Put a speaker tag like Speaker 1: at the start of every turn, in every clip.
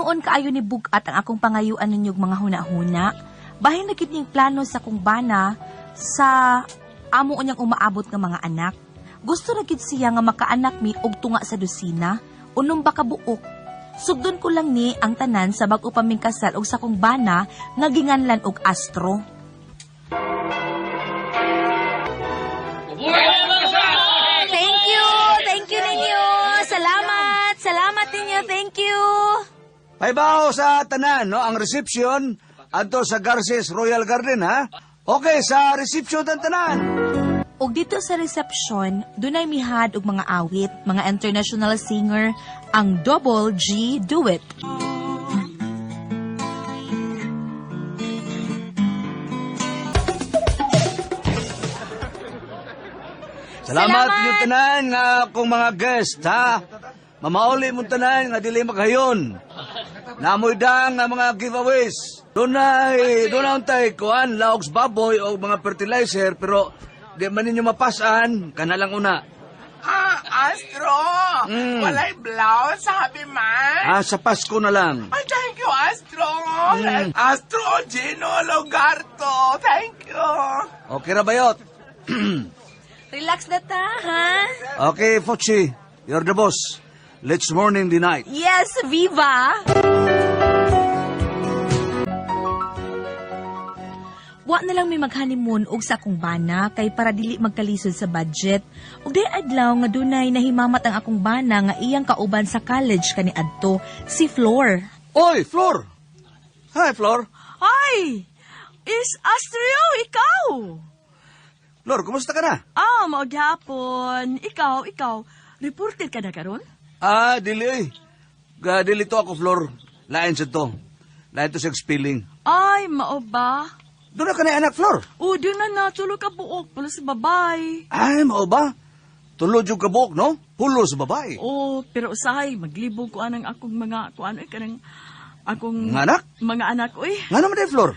Speaker 1: Hinuon kaayo ni bugat ang akong pangayuan ninyog mga huna-huna. Bahin na gid ning plano sa kong bana sa amo unyang umaabot nga mga anak. Gusto na gid siya nga makaanak mi og tunga sa dosina, unom ba kabuok. Sugdon ko lang ni ang tanan sa bag-o pa ming kasal og sa kong bana nga ginganlan og Astro. Thank you ninyo. Salamat ninyo. Thank you.
Speaker 2: Paibaw sa tanan, no? Ang reception, adto sa Garces Royal Garden, ha? Okay, sa reception ng tanan.
Speaker 1: Og dito sa reception, dunay mihad og mga awit, mga international singer, ang Double G Duet.
Speaker 2: Salamat yung tanan nga akong mga guest, ha? Mamauli mong tanan nga dili maghayon. Namoy dang nga mga giveaways. Dunay untay kuan, laoks baboy o mga fertilizer, pero di man ninyo mapasan, kana lang una.
Speaker 3: Astro! Walay blouse, sabi man.
Speaker 2: Sa Pasko na lang.
Speaker 3: Ay, thank you, Astro! Astro Gino Logarto, thank you!
Speaker 2: Okay ra bayot?
Speaker 1: Relax na ta, ha?
Speaker 2: Okay, Fochi, you're the boss. Let's morning the night.
Speaker 1: Yes, viva! Wa na lang may mag-honeymoon og sa akong bana kay para dili magkalisod sa budget. Ug day adlaw nga dunay nahimamat ang akong bana nga iyang kauban sa college kani adto, si Flor.
Speaker 2: Oy, Flor! Hi, Flor.
Speaker 4: Ay! Is Astrio, ikaw?
Speaker 2: Flor, kumusta ka na?
Speaker 4: Maghapon. Ikaw. Reporter ka na karon?
Speaker 2: Dili. Dili to ako, Flor. Lain sa to. Lain to sa spelling.
Speaker 4: Ay, mao ba?
Speaker 2: Doon na ka na anak, Flor.
Speaker 4: Doon na tulog ka buok pala sa babay.
Speaker 2: Ay, mao ba? Tulod yung kabuk, no? Pulo sa babae.
Speaker 4: Pero usahay, maglibog ko anang akong mga, kanang akong...
Speaker 2: Mga anak?
Speaker 4: Mga anak,
Speaker 2: Nga naman din, Flor.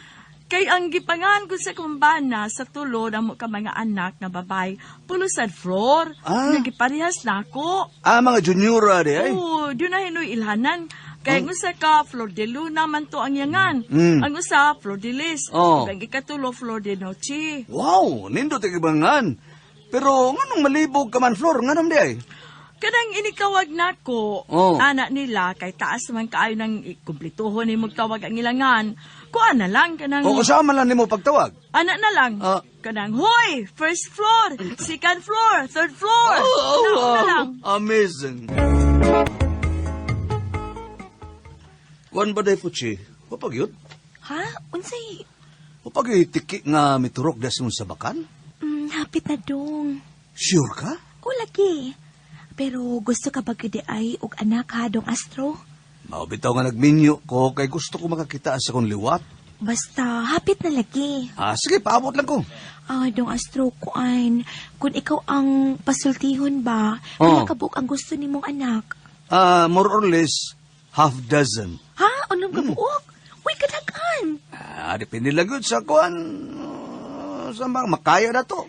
Speaker 4: Kay ang gipangan ko sa kumbana sa tulod amo ka mga anak na babay, pulo sa floor. Nagiparehas na ako.
Speaker 2: Mga juniora di ay?
Speaker 4: Doon na hinoy ilhanan. Kaya ang usa ka, Flor de Luna man to ang yangan. Ang usa, Flor de Lis. Ang ikatulo, Flor de Noche.
Speaker 2: Wow, nindot ikibangan. Pero nganong malibog ka man, Flor? Nga naman di ay?
Speaker 4: Kanang inikawag na ko, anak nila, kay taas naman kaayo ng ikumplituhon ni magtawag ang ilangan. Kuha na lang, kanang...
Speaker 2: kasama lang ni mo pagtawag?
Speaker 4: Anak na lang. Kanang, hoy! First floor, second floor, third floor. Na lang.
Speaker 2: Amazing. Kuan ba day, Fuchi? Papagyot?
Speaker 1: Ha? Unsay?
Speaker 2: Papagitiki nga miturok das mo sa bakan?
Speaker 1: Hapit na dong.
Speaker 2: Sure ka?
Speaker 1: O lagi. Pero gusto ka ba gudi ay og anak ha, dong Astro?
Speaker 2: Maubitaw nga nagminyo ko kay gusto ko makakita sa kong liwat.
Speaker 1: Basta, hapit na lagi.
Speaker 2: Sige, paabot lang ko.
Speaker 1: Dong Astro, kuan, kung ikaw ang pasultihon ba, nakabuk ang gusto ni mong anak.
Speaker 2: More or less, half dozen.
Speaker 1: Ha? Anong kabuok? Uy, kadagan.
Speaker 2: Depende lang yun sa kuan, sa mga makaya na to.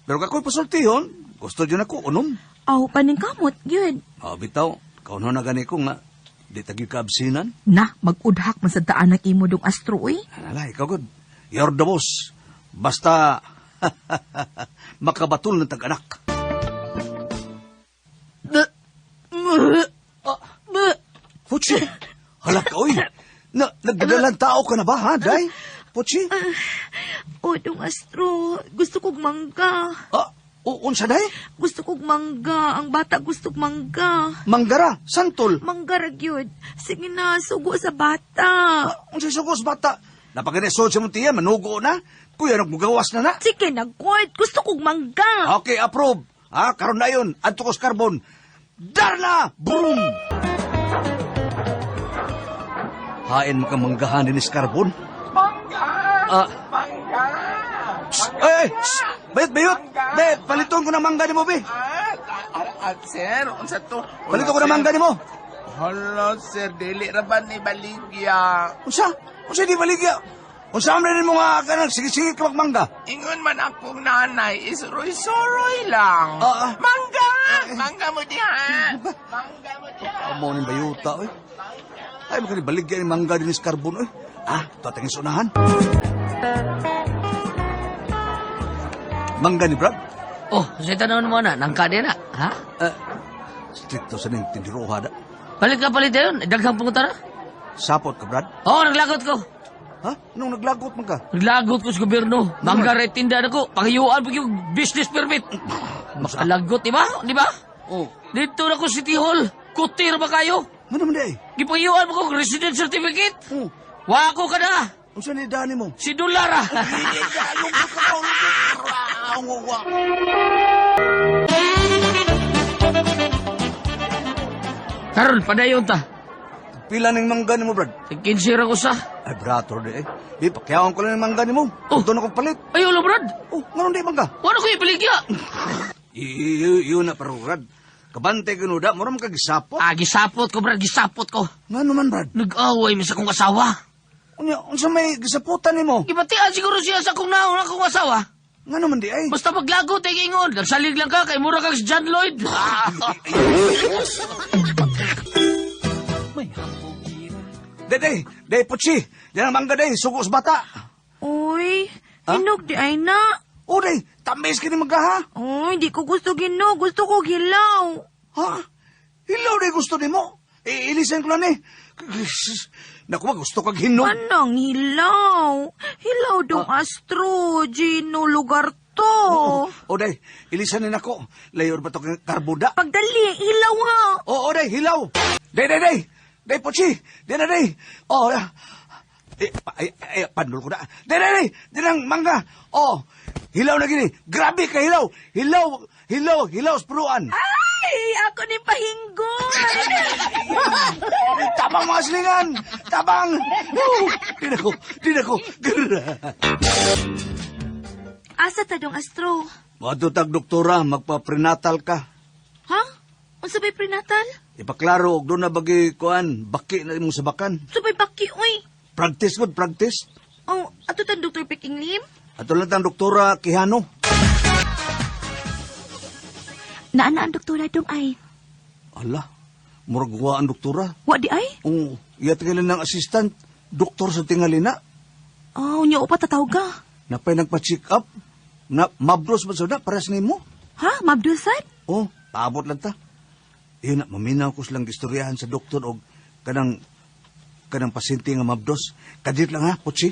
Speaker 2: Pero kako'y pasultihon, gusto dyan ako, unom.
Speaker 1: Paning kamot, yun.
Speaker 2: Bitaw, kauno na gani ko nga, di tagi kaabsinan.
Speaker 1: Na, mag-udhak man sa daan ng imo dong Astro, eh.
Speaker 2: Alay, ikaw good. You're the boss. Basta, makabatul ng tag-anak. Puchi, halak ka, oy. Nagdadalang tao ka na ba, ha, Day? Puchi?
Speaker 1: Dong Astro, gusto kong mangga.
Speaker 2: Unsa, Day?
Speaker 1: Gusto kong mangga. Ang bata gusto kong mangga.
Speaker 2: Manggara, santol.
Speaker 1: Mangga ragyod. Sige na, sugo sa bata.
Speaker 2: Unsa sugos bata? Napaganesod sa muntiya, manugo na. Kuya, nagmugawas na.
Speaker 1: Sige na, God. Gusto kong mangga.
Speaker 2: Okay, approve. Karon na yun. Antukos carbon. Darla! Boom! Hain mo kang manggahan ni carbon.
Speaker 3: Mangga!
Speaker 2: Ay! Bayot! Bet, paliton ko ng mangga ni mo, be.
Speaker 3: Sir, unsa to?
Speaker 2: Paliton ko ng mangga ni mo.
Speaker 3: Hala, sir, dili raban ni baligya.
Speaker 2: Unsa? Unsa di baligya? Unsa amre mo nga kanang sige-sige ka magmangga?
Speaker 3: Ingon man akong nanay, isuroy-suroy lang. Mangga! Mangga mo diha! Mangga mo diha!
Speaker 2: Amo ni bayuta, oy. Ay, makanibaligyan yung mangga din sa carbon, eh. Tatangin sa unahan. Mangga ni Brad?
Speaker 5: Oh, sa tanong mo na, nangka din na, ha?
Speaker 2: Stricto sa ning tindiruha da.
Speaker 5: Palit ka palit yun, daghang punta na.
Speaker 2: Sapot ka, Brad?
Speaker 5: Oo, naglagot ko.
Speaker 2: Ha? Nung naglagot man ka?
Speaker 5: Naglagot ko sa gobyerno. Mangga rin tinda na ko. Pangiyuan po yung business permit. Makalagot, di ba? Di ba?
Speaker 2: Oh.
Speaker 5: Dito na ko City Hall. Kutir ba kayo?
Speaker 2: Ano man day?
Speaker 5: Gipangiyuan mo ko resident certificate.
Speaker 2: Oh.
Speaker 5: Wako ka na.
Speaker 2: Ang saan ni Dani mo?
Speaker 5: Si Dolara. Karon, padayon ta.
Speaker 2: Pila ng mangga ni mo, Brad?
Speaker 5: Kinsira ko sa.
Speaker 2: Ay, brator de eh. Di, pakyawan ko lang ng mangga ni mo.
Speaker 5: Oh.
Speaker 2: Doon ako palit.
Speaker 5: Ayaw lang, Brad.
Speaker 2: Oh, ngayon di mangga.
Speaker 5: Wala ko ipaligya.
Speaker 2: Iyo na pero, Brad. Kabante ginuda, moram ka gisapot.
Speaker 5: Gisapot ko, Brad. Gisapot ko.
Speaker 2: Nga naman, Brad.
Speaker 5: Nag-away mi sa kong asawa.
Speaker 2: Unsa may gisaputan ni mo?
Speaker 5: Ibatian siguro siya sa kong naon akong asawa.
Speaker 2: Nga naman di ay.
Speaker 5: Basta paglago, tayo ingon. Nagsalig lang ka, kay mura kang si John Lloyd.
Speaker 2: Day, putsi. Yan ang mangga day, sugo sa bata.
Speaker 1: Uy,
Speaker 2: Ha?
Speaker 1: hinog di ay na.
Speaker 2: O day, tamis ka ni mangga ha?
Speaker 1: Uy, di ko gusto ginog. Gusto ko gilaw.
Speaker 2: Ha? Hilaw day gusto ni mo. Ilisan ko lang eh. Naku ba, gusto kag hinog.
Speaker 1: Anong hilaw? Hilaw dong Astro, Gino, lugar to.
Speaker 2: O day, ilisan ni nako. Layor ba to kang karbuda?
Speaker 1: Pagdali, hilaw ha.
Speaker 2: O day, hilaw. Day. Day, putsi. Day na day. O, pandol ko na. Day. Dinang mangga. O, hilaw na gini. Grabe ka hilaw. Hilaw, spuruan.
Speaker 1: Ay, ako ni pahinggon.
Speaker 2: Tabang mga silingan. Tabang. Di na ko.
Speaker 1: Asa ta dong Astro?
Speaker 2: Matutag doktora, magpa-prenatal ka.
Speaker 1: Ha? Unsa bay prenatal?
Speaker 2: Ipaklaro, og doon na bagi kuan, baki na imong sabakan.
Speaker 1: Subay baki, uy.
Speaker 2: Practice good, practice.
Speaker 1: Oh, ato tan Dr. Peking Lim?
Speaker 2: Ato lang tang doktora Kihano.
Speaker 1: Naana ang doktora dong ay.
Speaker 2: Ala, muragwa ang doktora.
Speaker 1: Wa di ay?
Speaker 2: Iya tingalan ng assistant, doktor sa tingalina.
Speaker 1: Oh, nya pa tataw ka.
Speaker 2: Napay nagpa-check up. Na, mabros ba sa na, pares ni mo?
Speaker 1: Ha? Mabdulsad?
Speaker 2: Oh, paabot lang ta. Iyon na, maminaw ko silang istoryahan sa doktor o kanang pasyente nga mabdos. Kadit lang ha, putsi.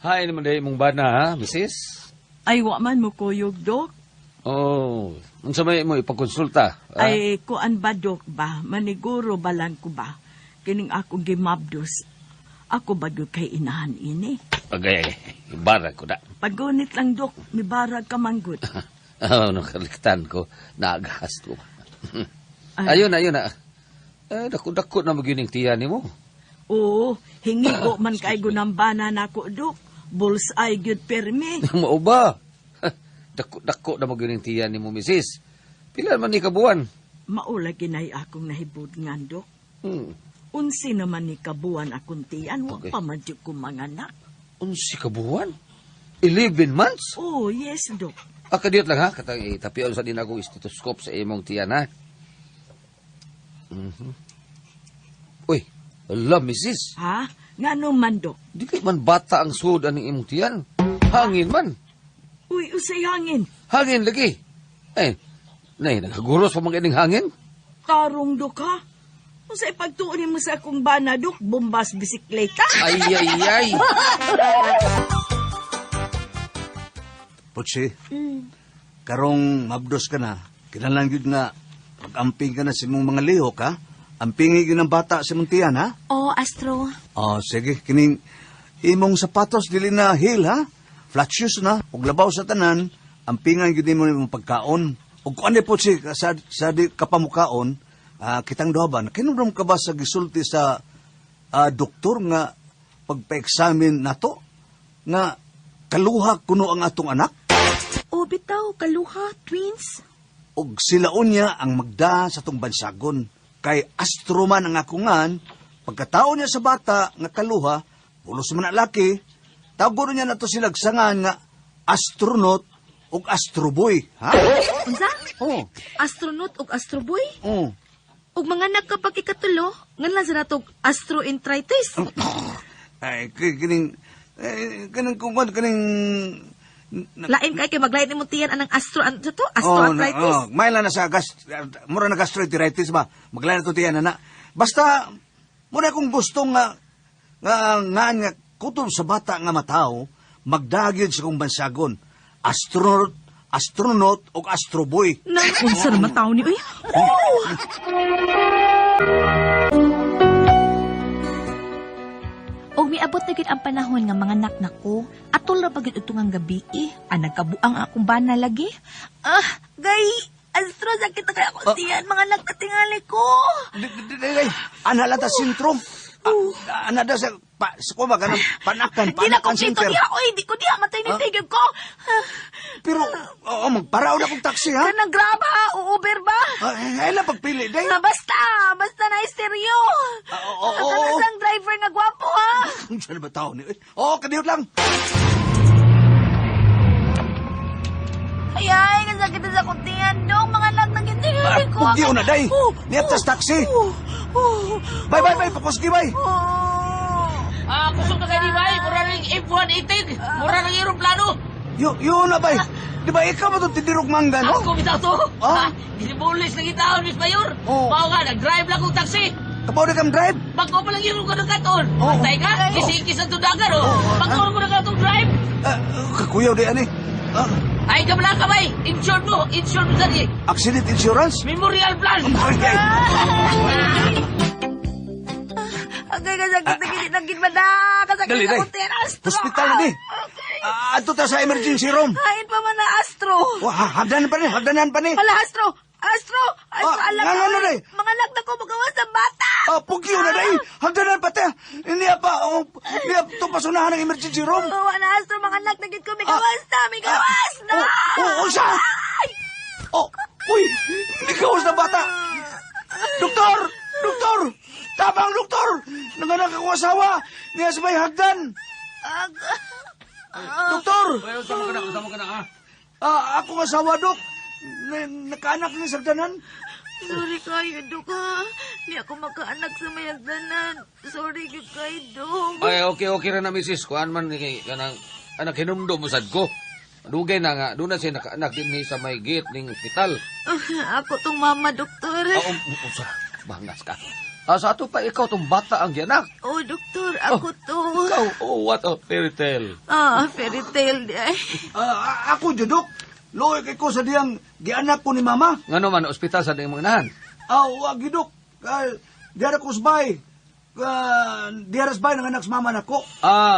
Speaker 6: Hi naman day mong bana ha, misis?
Speaker 4: Ay, wa man mo kuyog, Dok.
Speaker 6: Oh, unsa may mo ipagkonsulta? Ha?
Speaker 4: Ay, kuan ba, Dok ba? Maniguro balan ko ba? Kining akong gimabdos. Ako ba doon kay inahan ini?
Speaker 6: Pagay, barag ko na.
Speaker 4: Pagunit lang, Dok. May barag ka manggod.
Speaker 6: Nakaliktan ko, naagahas ko. Ayun na. Dako na magining tiyan ni mo.
Speaker 4: Oo, hingi ko man kay gunambana na ko, Dok. Bullseye good permi.
Speaker 6: Mao ba? Dako na magining tiyan ni mo, misis. Pila man ni kabuan?
Speaker 4: Maula ginay akong nahibud nga, Dok. Unsi naman ni kabuan akong tiyan, wa
Speaker 6: Okay.
Speaker 4: pa man jud ko mga anak.
Speaker 6: Unsi kabuan? 11 months?
Speaker 4: Oh, yes, Dok.
Speaker 6: Kadiyot lang ha, katang itapion sa din akong stethoscope sa imong tiyan ha. Uy, alam, misis.
Speaker 4: Ha? Nga naman, Dok.
Speaker 6: Di kay man bata ang sud aning imong tiyan. Hangin man.
Speaker 4: Uy, usay hangin.
Speaker 6: Hangin lagi. Nay, nagaguros pa mga ining hangin.
Speaker 4: Tarong, Dok, ha? Usay pagtuon mo sa akong bana, Dok, bombas bisikleta.
Speaker 6: Ay.
Speaker 2: Putsi, karong mabdos ka na, kinalang yun nga, pag-amping ka na sa mong mga lihok, ha? Ampingi yun ang bata sa mong tiyan, ha?
Speaker 1: Oh, Astro.
Speaker 2: Sige, kining imong sapatos dili na heel, ha? Flat shoes na, ug labaw sa tanan, ampingan yun mo imong pagkaon. Ug kung ano po sa di kapamukaon, kitang duha ba, nakinumdum ka ba sa gisulti sa doktor nga pagpa-examine nato? Nga kaluha kuno ang atong anak?
Speaker 1: Oh, bitaw, kaluha, twins.
Speaker 2: Og silaon niya ang magda sa tong bansagon. Kay astroman ang akungan, pagkatao niya sa bata nga kaluha, pulos man na laki, tawgo niya na to silagsangan nga astronaut og astroboy. Ha?
Speaker 1: Unsa?
Speaker 2: Oh.
Speaker 1: Astronaut ug astroboy?
Speaker 2: Oh.
Speaker 1: ug mga anak kapag ikatulo, nganlan sa natog astroenteritis.
Speaker 2: Ay, kining, kining,
Speaker 1: Lain kay maglain imong tiyan anang astroarthritis.
Speaker 2: may lang na sa mura na gastroenteritis ba? Maglain na ito tiyan, na. Basta, muna kung gusto nga kutob sa bata nga mataw, magdagid sa kong bansagon. Astronaut o astroboy.
Speaker 1: Unsa naman tao ni uy? Og miabot na gid ang panahon nga mga anak nako, atol ra pagid utungang gabi ang nagkabuang akong bana lagi. Gay, astro sakit na kaya ako tiyan, mga anak katingali ko.
Speaker 2: Analata syndrome. Anada sa kuma ka ng panakan
Speaker 1: Di na kompleto
Speaker 2: center.
Speaker 1: diha, oy, di ko diha matay ni tigib ko.
Speaker 2: Pero, magparaw na kong taxi, ha?
Speaker 1: Kanang grab ha, Uber ba?
Speaker 2: Ay lang pagpili, day.
Speaker 1: Basta na estereo.
Speaker 2: Oo.
Speaker 1: Ang driver nga gwapo ha.
Speaker 2: Saan ba tao ni? Kadiyot lang.
Speaker 1: Ay, kasakit na sa kuntihan dong, mga anak ng gintingali ko.
Speaker 2: Pugyo na, day. Niyap tas taxi. Bye, pakuski, bye.
Speaker 5: Kusog na kayo ni Bay. Mura rin F-118. Mura rin aeroplano.
Speaker 2: Yun na, bye. Di ba ikaw ba itong tindirog mangga, no?
Speaker 5: Ako bitaw to.
Speaker 2: Ah?
Speaker 5: Ginibulis na kita, Miss Mayor.
Speaker 2: Oo.
Speaker 5: Mao nga, nag-drive lang kong taxi.
Speaker 2: Kapaw na kang drive?
Speaker 5: Bago pa lang yung ka ng katon.
Speaker 2: Oo.
Speaker 5: Antay ka, kisi-kis ang tudagan, oh. Bago ko na ka itong drive.
Speaker 2: Kakuyaw di, ani.
Speaker 5: Ay, kabla ka, Bay. Insured mo sa di.
Speaker 2: Accident insurance?
Speaker 5: Memorial plan.
Speaker 2: Okay.
Speaker 1: Agay, kasakit na ginit ba na? Kasakit
Speaker 2: Dali,
Speaker 1: na
Speaker 2: day.
Speaker 1: kuntihan, astro.
Speaker 2: Hospital na, di. Ato ta sa emergency room.
Speaker 1: Hain pa man na astro.
Speaker 2: Hagdanan pa ni.
Speaker 1: Hala, astro, alam
Speaker 2: nga,
Speaker 1: ko.
Speaker 2: ano, day?
Speaker 1: Mga anak na ko magawa sa bata.
Speaker 2: Pugyo na, day. Hagdanan pa, te. Niya to pasunahan ng emergency room.
Speaker 1: Gawa na astro, mga anak na gid ko. May gawas na.
Speaker 2: Siya. Uy, ligawas na bata. Doktor! Tabang, doktor! Nanganak akong asawa. Niya sa may hagdan. Doktor!
Speaker 6: Sama ka na, ha?
Speaker 2: Akong asawa, dok. Nakaanak ni sagdanan.
Speaker 1: Sorry kayo, Dok, ha. Di ako makaanak sa mayagdanan. Sorry kayo, Dok.
Speaker 6: Ay, okay rin na, misis. Kuhaan man, anak hinumdo mo sad ko. Dugay na nga, doon na siya nakaanak din ni sa may gate ng hospital.
Speaker 1: Ako tong mama, Doktor.
Speaker 6: Usa, bangas ka. Sa ato pa, ikaw tong bata ang gianak.
Speaker 1: Oh, Doktor, ako to.
Speaker 6: Ikaw, what a fairy tale.
Speaker 1: Fairy tale, di ay.
Speaker 2: Ako, dok. Loy kay ko sa diyang gianak ko ni mama.
Speaker 6: Nga naman, ospital sa mga nahan.
Speaker 2: Wag, dok. Diara ko sabay. Diara sabay ng anak sa mama na ko.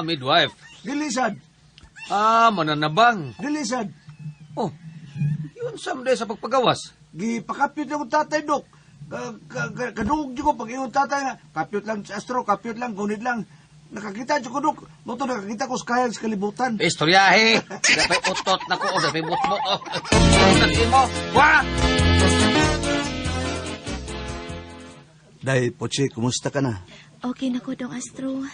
Speaker 6: Midwife.
Speaker 2: Dilisad.
Speaker 6: Mananabang.
Speaker 2: Dilisad.
Speaker 6: Oh, yun someday sa pagpagawas.
Speaker 2: Gipakapyot na ko tatay, dok. Kadungog ko pag iyong tatay nga. Kapyot lang sa astro, kapyot lang, gunid lang. Nakakita ko, dok. Moto nakakita ko sa kayang sa kalibutan.
Speaker 6: Istoryahe. Dapay utot na ko, dapay butmo. Natin mo. Wa!
Speaker 2: Day, Poche, kumusta ka na?
Speaker 1: Okay na ko, Dong Astro.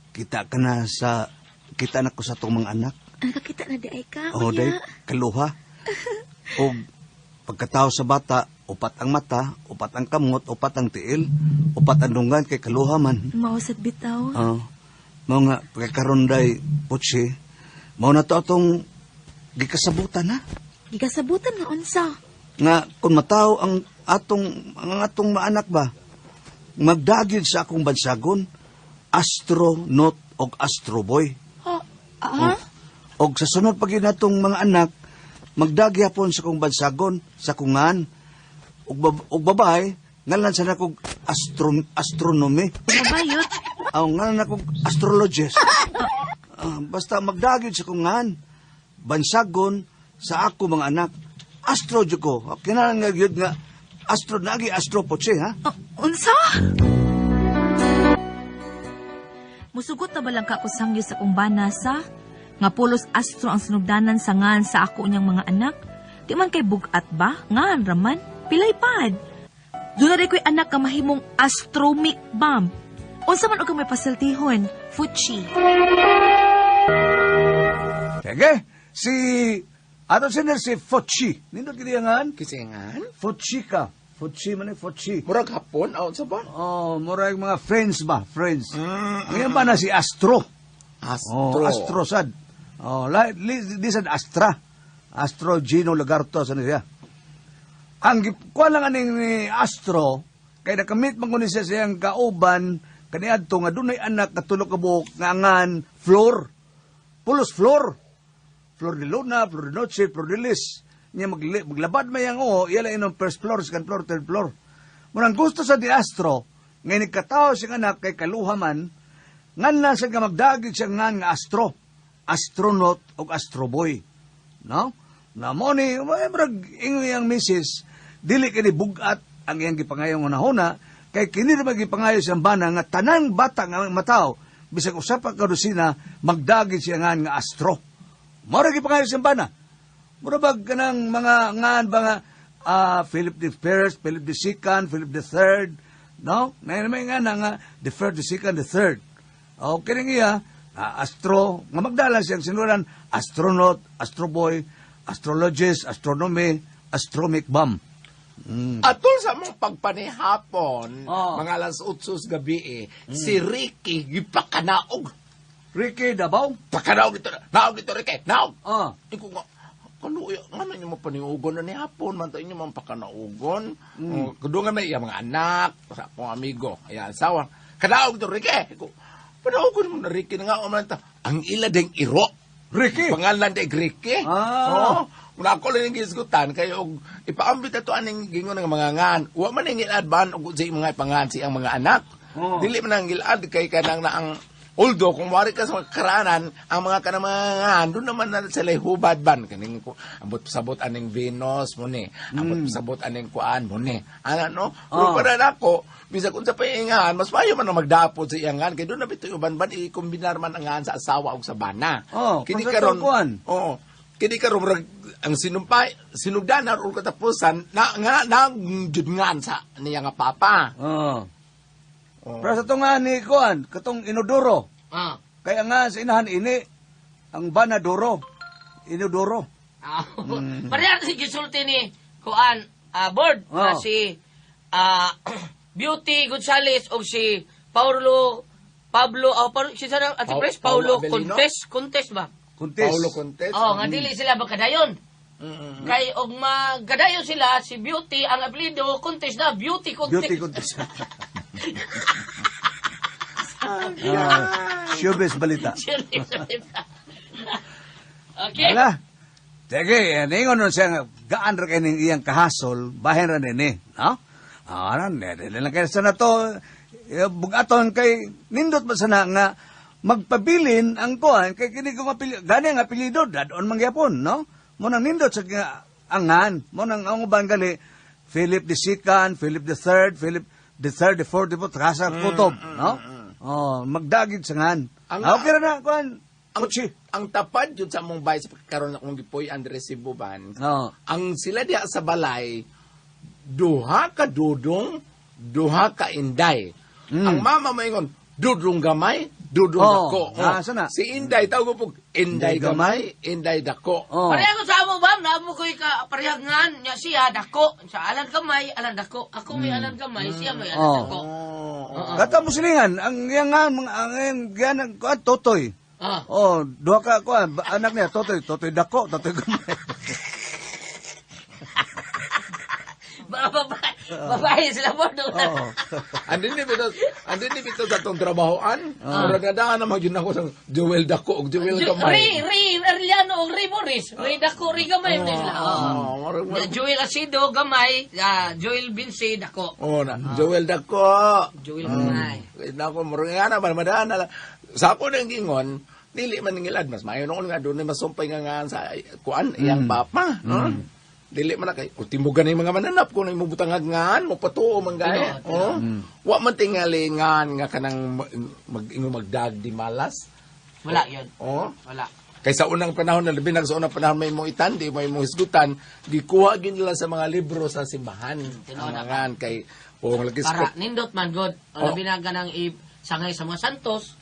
Speaker 2: Kita na ko sa itong mga anak.
Speaker 1: Nakakita na di ay ka.
Speaker 2: Day, kaluha. O pagkatao sa bata, upat ang mata, upat ang kamot, upat ang tiil, upat ang dungan kay kaluha man.
Speaker 1: Mausat bitaw.
Speaker 2: Mao nga, pagkakaroon day, Poche, mao na to atong gikasabutan, ha?
Speaker 1: Gigasabutan nga unsa.
Speaker 2: Nga, kung matao ang atong maanak ba, magdagid sa akong bansagon, astronaut o astroboy. Og sa sunod pag natong mga anak, magdagyapon sa kong bansagon, sa kungan, og babay, ngalan sa nakong astronomy.
Speaker 1: Mabayot.
Speaker 2: Ngalan nakong astrologist. Basta magdagid sa kungan, bansagon, sa ako mga anak. Astro dyo ko. Kinalang nga yun nga, astro Poche, ha?
Speaker 1: Unsa? Musugot na balang ka ko sangyo sa kong banasa? Nga pulos astro ang sinugdanan sa ngan sa ako niyang mga anak? Di man kay bugat ba? Ngan raman? Pilay pad. Doon na rin ko'y anak ka mahimong astromic bomb. Unsa man o ka may pasaltihon? Fuchi.
Speaker 2: Sige, si Fochi. Nindot kiniyangan?
Speaker 3: Kisingan?
Speaker 2: Fochi ka. Futsi man futsi.
Speaker 3: Murag hapon, aon sa ba?
Speaker 2: Oh, murag mga friends ba? Friends. Ngayon ba na si Astro? Oh, Astro sad. Oh, di sad Astra. Astro Gino Lagarto sa niya. Ang kuha lang aning ni Astro, kay nakamit man kunin siya siyang kauban, kaniadto nga dunay anak katulog ka buhok nga angan Flor. Pulos Flor. Flor de Luna, Flor de Noche, Flor de Lis. Niya maglabad mayang iyala inom first floor, second floor, third floor. Murang gusto sa di Astro, ngayon nagkatao siyang anak kay kaluhaman, ngan na siya nga magdagig siya nga Astro, astronaut o astroboy. No? Na mo ni, murag ingoy ang misis, dili kini bugat ang iyang gipangayong una-una, kay kini na magipangayo siyang bana nga tanang bata nga mataw, bisag usapa ka dosina, magdagig siya nga Astro. Mura gipangayo siyang bana. Murabag ka ng mga ngan ba nga Philip the First, Philip the Second, Philip the Third, no? May nga na nga the First, the Second, the Third. O kining iya, Astro, nga magdala siyang sinuran, astronaut, astroboy, astrologist, astronomy, astromic bomb.
Speaker 3: Atol sa mga pagpanihapon,
Speaker 2: Oh.
Speaker 3: mga alas 8 gabi si Ricky gipakanaog.
Speaker 2: Ricky Dabaw?
Speaker 3: Pakanaog ito. Naog ito, Ricky. Naog.
Speaker 2: Ah.
Speaker 3: Iko nga, kaluya, nga na nyo mapaniugon na ni hapon, man tayo nyo mapakanaugon. Kudungan may iya mga anak, sa akong amigo, ayan, asawa. Kanaog ito, Ricky. Iko, panaugon mo na, Ricky, na nga, umalanta. Ang ila ding iro.
Speaker 2: Ricky?
Speaker 3: Pangalan ding Ricky.
Speaker 2: Ah.
Speaker 3: Una ako lang yung gisgutan, kayo, ipaambit ito aning gingon ng mga ngan. Huwag man yung ilad ban, o sa mga ipangan siyang mga anak.
Speaker 2: Oh.
Speaker 3: Dili man ang ilad, kay kanang na ang Although, kung wari ka sa mga karanan, ang mga kanang doon naman na sila hubad ban. Kaning ambot sabot aning Venus mo ni. Ambot sabot aning kuan mo ni. Ano, no? Pero para ako, bisa kung sa paingahan, mas mayo man na magdapod sa iyangan. Kaya doon na bito yung ban-ban, i-kombinar man ang ngahan sa asawa o sa bana.
Speaker 2: Oh,
Speaker 3: Kini
Speaker 2: kung sa
Speaker 3: karon,
Speaker 2: tukuan.
Speaker 3: oo. Kini karon, ang sinugdanan o katapusan, judngan sa niya nga papa.
Speaker 2: Oh. Pero sa itong nga ni Kuan, katong inodoro. Kaya nga sa inahan ini, ang banadoro. Inodoro.
Speaker 5: Pareha si gisulti ni Kuan board na si Beauty Gonzales o si Pablo si sana Ate Pres Paulo
Speaker 3: Abelino?
Speaker 5: Contes ba?
Speaker 2: Kuntis.
Speaker 3: Paulo Contes.
Speaker 5: Oh, nga dili sila magkadayon. Kay og magkadayon sila si Beauty ang apelyido Contes na Beauty Contes.
Speaker 2: Beauty Kuntis. Showbiz balita.
Speaker 5: Okay.
Speaker 2: Ala. Sige, ningon nun siya nga, gaan ra kayo ng iyang kahasol, bahin ra nini. No? Lang kayo sana to, bugaton kay, nindot ba sana nga, magpabilin ang kuhan, kay kini ko mapili, gani ang apelido, dadon mangyapon, no? Munang nindot sa angan, munang ang uban gali, Philip the Second, Philip the Third, Philip the Third, the Fourth, the Fourth, kasa kutob, no? Oh, magdagid sa ngan. Okay ra na, kuhan, kutsi.
Speaker 3: Ang tapad yun sa mong bahay sa pagkaroon akong gipoy Andres Sibuban,
Speaker 2: Oh.
Speaker 3: ang sila diha sa balay, duha ka dudong, duha ka inday. Ang mama mo ingon, dudong gamay, dudong dako.
Speaker 2: Sana.
Speaker 3: Si inday, tawag po, inday gamay, inday dako.
Speaker 2: Oh.
Speaker 5: Pareha ko sa amo ba, naamo ko ka parehangan niya siya dako. Sa alan kamay, alan dako. Ako may alan kamay, siya may alan dako.
Speaker 2: Kata mo silingan, ang yang nga, ang yang kuan totoy. Oh, duha ka kuan, anak niya totoy dako, totoy gamay.
Speaker 5: Babae sila mo doon.
Speaker 3: Andin ni bito sa tong trabahoan. Murag nadaan na magyud ako sa Joel dako ug Joel gamay.
Speaker 5: Ri Arliano o Ri Boris. Ri dako, Ri gamay sila. Joel Asido, gamay. Joel Vince, dako.
Speaker 3: Oh, na Joel dako.
Speaker 5: Joel gamay.
Speaker 3: Nako murag nga na madaan na. Sa ako nang gingon, dili man ngilad mas mayo noon nga doon masumpay nga sa kuan iyang papa, no? Dili man na kay timugan na yung mga mananap kung yung butangagngan mo patuo man gaya. Wa man tingalingan nga kanang magdag di malas.
Speaker 5: Wala yun. Wala.
Speaker 3: Kay sa unang panahon na labi sa unang panahon may mong itandi, may mong hisgutan, gikuha gid nila sa mga libro sa simbahan. Tinangan kay lagi
Speaker 5: Para nindot man god. Labi na ganang sangay sa mga santos.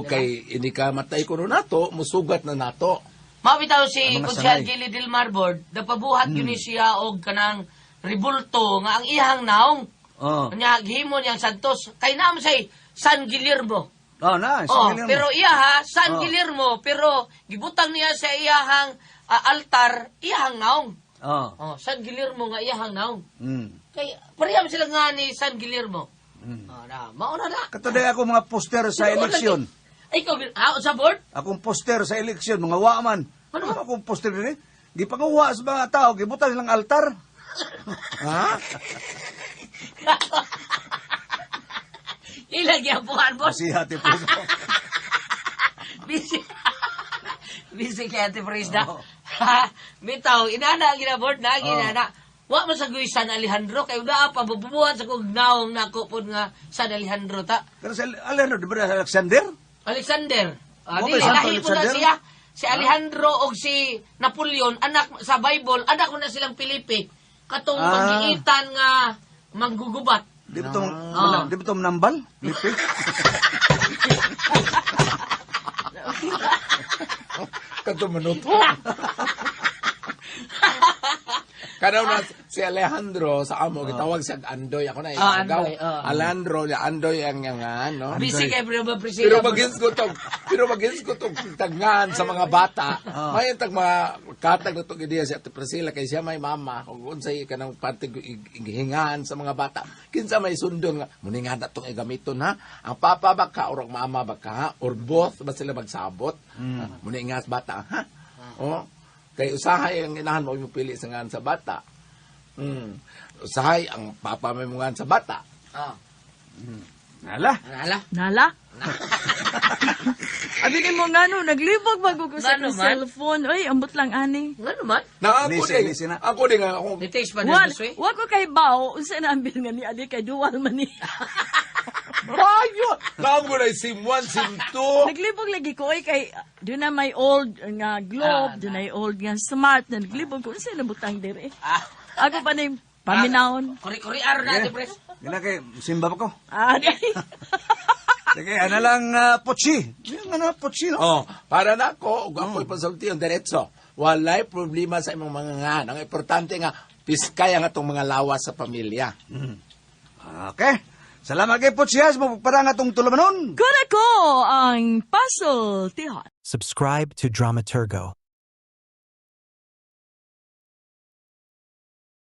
Speaker 3: Kay hindi ka matay kuno nato, musugat na nato.
Speaker 5: Mabitaw si
Speaker 2: mga
Speaker 5: Consial
Speaker 2: sangay.
Speaker 5: Gili Del Marbord, napabuhat yun ni siya og kanang Ribulto nga ang iyang naong.
Speaker 2: Oh.
Speaker 5: Nya gihimo niyang Santos. Kay naman say San Guillermo.
Speaker 2: Oh, nice.
Speaker 5: Oh,
Speaker 2: Sige lang.
Speaker 5: pero iya ha, San
Speaker 2: Oh.
Speaker 5: Guillermo, pero gibutang niya sa iyahang altar, iyahang naong.
Speaker 2: Oh.
Speaker 5: Oh, San Guillermo nga iyahang naong.
Speaker 2: Mm.
Speaker 5: Kay pareham sila nga ni San Guillermo. Oh, na, mauna na.
Speaker 2: Katuloy ako mga poster sa eleksyon.
Speaker 5: Ay, ikaw, sa board?
Speaker 2: Akong poster sa eleksyon, mga waman. Ano akong poster din eh? Gipanguwa sa mga tao, gibutang silang altar. Ha?
Speaker 5: Ilang yapuhan, boss.
Speaker 2: Si Ate po.
Speaker 5: Busy. Busy kay Ate Prisda.
Speaker 2: Oo.
Speaker 5: Bitaw, inana ang ginabord na, ginana. Wa man sa guy San Alejandro, kay udaa pa, bububuhan sa kong naong nakupod nga San Alejandro ta.
Speaker 2: Pero sa Alejandro, di ba sa Alexander?
Speaker 5: Alexander.
Speaker 2: Mo
Speaker 5: Dili,
Speaker 2: ba, Santo
Speaker 5: lahi po na
Speaker 2: Alexander?
Speaker 5: siya. Si Alejandro o si Napoleon, anak sa Bible, anak ko na silang Pilipi. Katong magiitan nga manggugubat.
Speaker 2: Di ba ito manambal? Lipi?
Speaker 3: Kato minuto. Kanaw na si Alejandro sa amo gitawag siya Andoy, ako na igagaw.
Speaker 5: Andoy,
Speaker 3: Alejandro ya Andoy ang nga no.
Speaker 5: Busy kay Bravo Priscilla.
Speaker 3: Pero magins ko tong tagngan sa mga bata. May tag mga katag na to gidiya si Ate Priscilla kay siya may mama kung unsay kanang patig ihingan sa mga bata. Kinsa may sundon nga muni nga na tong igamiton ha. Ang papa ba ka or ang mama ba ka ha? Or both ba sila magsabot? Muni nga sa bata ha. Oh. Kay usahay ang inahan mo pili sa ngan sa bata. Usahay ang papa may ngan sa bata.
Speaker 5: Oh.
Speaker 2: Nala.
Speaker 5: Nala.
Speaker 4: Nala? Abi ni mo nga no, naglibog bago ko sa
Speaker 5: Ngano
Speaker 4: akong
Speaker 5: man?
Speaker 4: cellphone. Ay, ambot lang ani.
Speaker 5: Nga naman.
Speaker 3: Na ako
Speaker 2: Listen,
Speaker 3: din.
Speaker 2: listen na.
Speaker 3: Ako din nga ako.
Speaker 5: Details pa
Speaker 4: Wa
Speaker 5: na gusto
Speaker 4: ko kay bao, unsa na ambil nga ni adi kay dual man ni.
Speaker 3: Bayo! Kamu na sim 1, sim 2.
Speaker 4: Naglibog lagi ko ay kay doon na may old nga globe, doon na old nga smart na naglibog ko unsa na butang dire. Ako pa na paminahon.
Speaker 5: Kuri-kuriar na, Ate Pres.
Speaker 2: Gina kay simba pa ko.
Speaker 4: Adi.
Speaker 2: Sige, ano lang potsi. Yung potsi, no?
Speaker 3: Oh, para na ako, ako'y pasulti yung diretso. Walay problema sa imong mga ngan. Ang importante nga, piskay ang atong mga lawas sa pamilya.
Speaker 2: Okay. Salamat kay Potsiyas, magparang atong tulamanon.
Speaker 4: Kuna ko ang puzzle tihon.
Speaker 7: Subscribe to Dramaturgo.